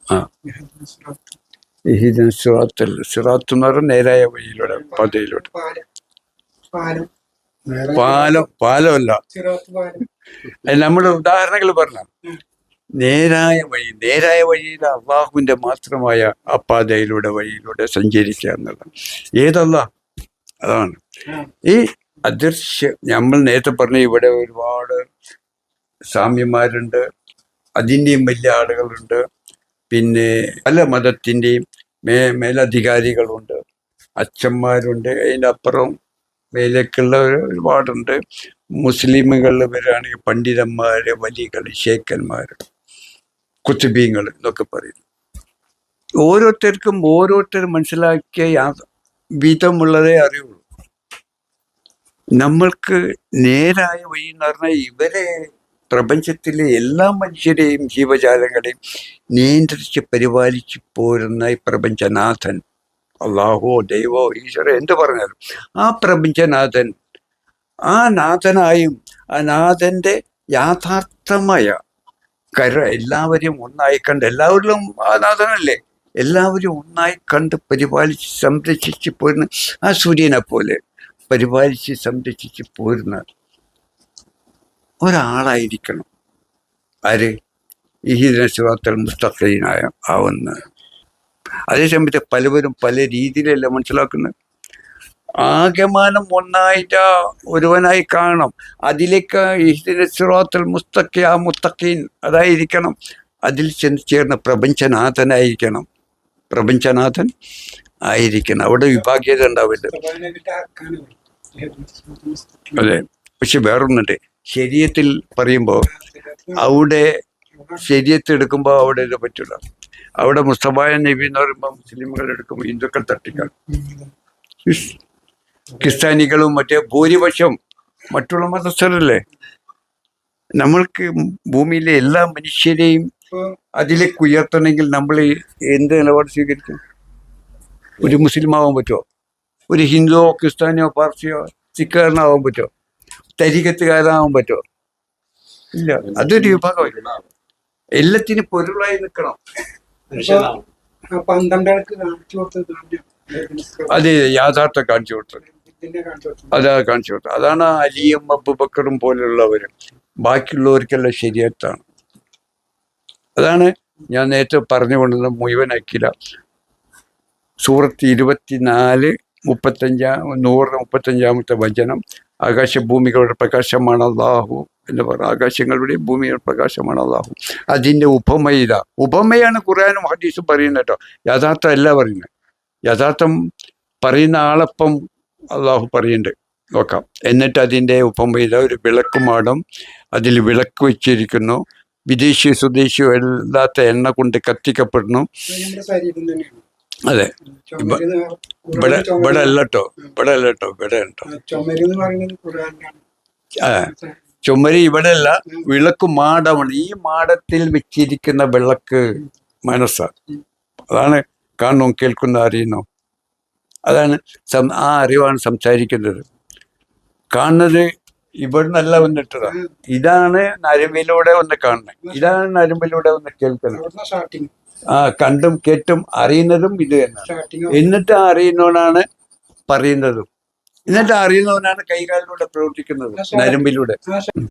ആ സിറാത്ത് എന്ന് പറഞ്ഞാൽ നേരായ വഴിയിലൂടെ പാതയിലൂടെ. പാലമല്ല, നമ്മൾ ഉദാഹരണങ്ങൾ പറഞ്ഞ നേരായ വഴിയിൽ അള്ളാഹുവിന്റെ മാത്രമായ അപ്പാതയിലൂടെ വഴിയിലൂടെ സഞ്ചരിക്കുക എന്നുള്ളത്. ഏതല്ല അതാണ് ഈ അദൃശ്യ. നമ്മൾ നേരത്തെ പറഞ്ഞ ഇവിടെ ഒരുപാട് സാമ്യന്മാരുണ്ട്, അതിൻ്റെയും വലിയ ആളുകളുണ്ട്, പിന്നെ പല മതത്തിൻ്റെയും മേലധികാരികളുണ്ട്, അച്ഛന്മാരുണ്ട്, അതിൻ്റെ അപ്പുറം മേലേക്കുള്ള ഒരുപാടുണ്ട്. മുസ്ലിമുകളിൽ വരികയാണെങ്കിൽ പണ്ഡിതന്മാര്, വലികൾ, ഷേഖന്മാർ, കുത്തുബീങ്ങൾ എന്നൊക്കെ പറയുന്നു. ഓരോരുത്തർക്കും ഓരോരുത്തർ മനസ്സിലാക്കിയ വിധമുള്ളതേ അറിയുള്ളൂ. നമ്മൾക്ക് നേരായ വഴി എന്ന് പറഞ്ഞാൽ ഇവരെ പ്രപഞ്ചത്തിലെ എല്ലാ മനുഷ്യരെയും ജീവജാലങ്ങളെയും നിയന്ത്രിച്ച് പരിപാലിച്ച് പോരുന്ന ഈ പ്രപഞ്ചനാഥൻ, അള്ളാഹോ ദൈവോ ഈശ്വരോ എന്ത് പറഞ്ഞാലും ആ പ്രപഞ്ചനാഥൻ, ആ നാഥനായും ആ നാഥന്റെ യാഥാർത്ഥമായ എല്ലാവരെയും ഒന്നായി കണ്ട്, എല്ലാവരിലും ആ നാഥനല്ലേ, എല്ലാവരും ഒന്നായി കണ്ട് പരിപാലിച്ച് സംരക്ഷിച്ച് പോരുന്ന ആ സൂര്യനെ പോലെ പരിപാലിച്ച് സംരക്ഷിച്ച് പോരുന്ന ഒരാളായിരിക്കണം ആര്? ഇഹ്ദിന സിറാത്തൽ മുസ്തഖീമായ ആവുന്ന. അതേസമയത്ത് പലവരും പല രീതിയിലല്ല മനസ്സിലാക്കുന്നത്. ആകമാനം ഒന്നായിട്ട് ഒരുവനായി കാണണം. അതിലേക്ക് ഇഹ്ദിന സിറാത്തൽ മുസ്തഖീൻ അതായിരിക്കണം. അതിൽ ചെന്ന് ചേർന്ന പ്രപഞ്ചനാഥനായിരിക്കണം, പ്രപഞ്ചനാഥൻ ആയിരിക്കണം. അവിടെ വിഭാഗ്യത ഉണ്ടാവില്ല. അതെ. പക്ഷെ വേറൊന്നുണ്ട്, ശരീഅത്തിൽ പറയുമ്പോൾ അവിടെ ശരീഅത്ത് എടുക്കുമ്പോൾ അവിടെ ഇത് പറ്റില്ല. അവിടെ മുസ്തഫായ നബി എന്ന് പറയുമ്പോൾ മുസ്ലിമുകൾ എടുക്കുമ്പോൾ ഹിന്ദുക്കൾ തട്ടിക്കാണ്. ക്രിസ്ത്യാനികളും മറ്റേ ഭൂരിപക്ഷം മറ്റുള്ള മതസ്ഥരല്ലേ. നമ്മൾക്ക് ഭൂമിയിലെ എല്ലാ മനുഷ്യരെയും അതിലേക്ക് ഉയർത്തണമെങ്കിൽ നമ്മൾ എന്ത് നിലപാട് സ്വീകരിക്കും? ഒരു മുസ്ലിം ആവാൻ പറ്റുമോ? ഒരു ഹിന്ദുവോ ക്രിസ്ത്യാനിയോ പാർസിയോ സിഖുകാരനാവാൻ പറ്റുമോ? തരീഖത്തുകാരനാവാൻ പറ്റുമോ? ഇല്ല. അതൊരു വിഭാഗമല്ല. എല്ലാത്തിനും പൊരുളായി നിൽക്കണം. അതെ, യാഥാർത്ഥ്യം കാണിച്ചു കൊടുത്തത്. കാണിച്ചു കൊടുത്തത്. അതാണ് അലിയും അബൂബക്കറും പോലുള്ളവരും. ബാക്കിയുള്ളവർക്കെല്ലാം ശരീഅത്താണ്. അതാണ് ഞാൻ നേരത്തെ പറഞ്ഞുകൊണ്ടത് മുഴുവനാക്കില്ല. സൂറത്ത് 24 135 വചനം. ആകാശഭൂമികളുടെ പ്രകാശമാണ് അള്ളാഹു എന്ന് പറയുന്നത്. ആകാശങ്ങളുടെ ഭൂമിയുടെ പ്രകാശമാണ് അള്ളാഹു. അതിൻ്റെ ഉപമയാണ് ഖുർആനും ഹദീസും പറയുന്നത് കേട്ടോ. യഥാർത്ഥം അല്ല പറയുന്നത്. യഥാർത്ഥം പറയുന്ന ആളപ്പം അള്ളാഹു പറയുന്നുണ്ട്, നോക്കാം. എന്നിട്ട് അതിൻ്റെ ഉപമയിത ഒരു വിളക്കുമാടം, അതിൽ വിളക്ക് വെച്ചിരിക്കുന്നു, വിദേശി സ്വദേശിയോ അല്ലാത്ത എണ്ണ കൊണ്ട് കത്തിക്കപ്പെടുന്നു. അതെ, ഇവിടെ അല്ലട്ടോ, ഇവിടെ ഉണ്ടോ ചുമരി ഇവിടെ അല്ല, വിളക്ക് മാടമാണ്. ഈ മാടത്തിൽ വെച്ചിരിക്കുന്ന വിളക്ക് മനസ്സാണ്. അതാണ് കാണുന്നു, കേൾക്കുന്നു, അറിയുന്നു. അതാണ് ആ അറിവാണ് സംസാരിക്കുന്നത്. കാണുന്നത് ഇവിടെ നിന്നല്ല വന്നിട്ടതാ. ഇതാണ് നരമ്പിലൂടെ വന്ന് കാണുന്നത്, ഇതാണ് നരമ്പിലൂടെ വന്ന് കേൾക്കുന്നത്. കണ്ടും കേട്ടും അറിയുന്നതും ഇത് തന്നെ. എന്നിട്ട് അറിയുന്നവനാണ് പറയുന്നതും, എന്നിട്ട് അറിയുന്നവനാണ് കൈകാലിലൂടെ പ്രവർത്തിക്കുന്നത്, നരമ്പിലൂടെ.